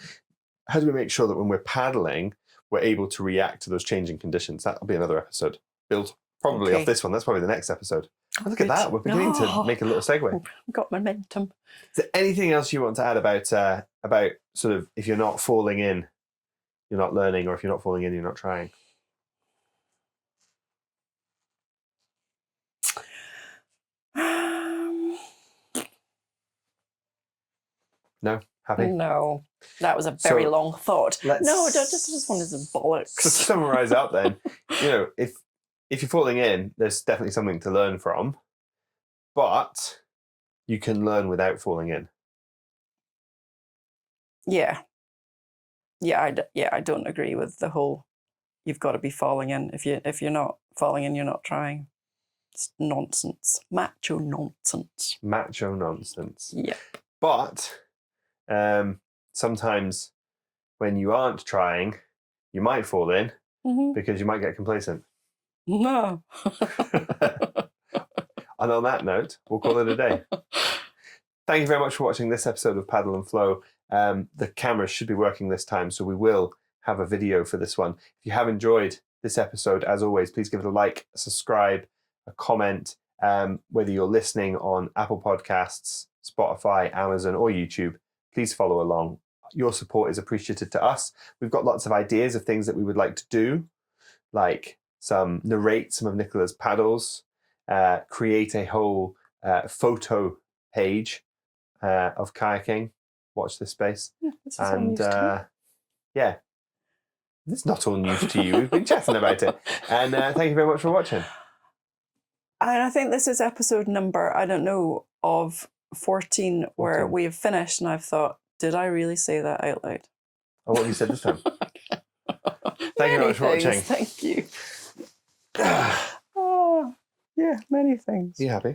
Speaker 1: How do we make sure that when we're paddling, we're able to react to those changing conditions? That'll be another episode. Built probably off this one. That's probably the next episode. Oh, look at that. We're beginning to make a little segue.
Speaker 2: Got momentum.
Speaker 1: Is there anything else you want to add about sort of if you're not falling in, you're not learning, or if you're not falling in, you're not trying? No? Happy?
Speaker 2: No. That was a very long thought. No, I just wanted to bollocks.
Speaker 1: To summarise up then, if you're falling in, there's definitely something to learn from, but you can learn without falling in.
Speaker 2: Yeah. I don't agree with the whole you've got to be falling in. If you're not falling in, you're not trying. It's nonsense. Macho nonsense.
Speaker 1: Macho nonsense.
Speaker 2: Yeah.
Speaker 1: But sometimes when you aren't trying, you might fall in because you might get complacent.
Speaker 2: No.
Speaker 1: And on that note, we'll call it a day. Thank you very much for watching this episode of Paddle and Flow. The cameras should be working this time, so we will have a video for this one. If you have enjoyed this episode, as always, please give it a like, a subscribe, a comment, whether you're listening on Apple Podcasts, Spotify, Amazon, or YouTube. Please follow along. Your support is appreciated to us. We've got lots of ideas of things that we would like to do, like narrate some of Nicola's paddles, create a whole photo page of kayaking. Watch this space.
Speaker 2: This is all news to me.
Speaker 1: It's not all news to you. We've been chatting about it. And thank you very much for watching.
Speaker 2: And I think this is episode number, I don't know, of 14 where we have finished, and I've thought, did I really say that out loud?
Speaker 1: Oh, what have you said this time? Thank you very much for watching.
Speaker 2: Thank you. Many things.
Speaker 1: Are you happy?